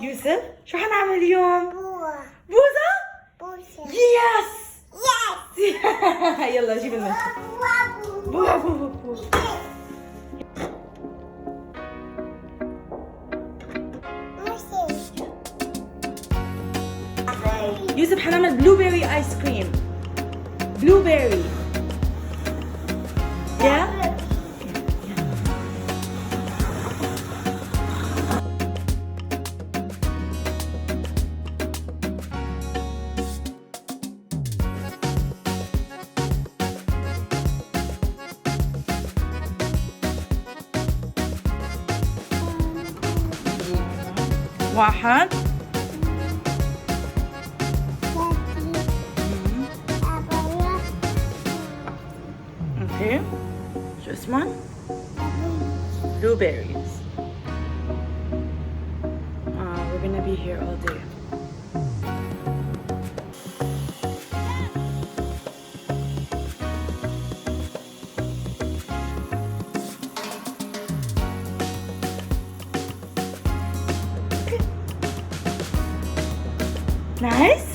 يوسف شو حنعمل اليوم؟ بوظة؟ يس يلا جيب الملح. بو. يوسف حنعمل بلوبيري ايس كريم. بلوبيري. يا واحد اوكي شو اسمه؟ blueberries. We're gonna be here all day. Nice?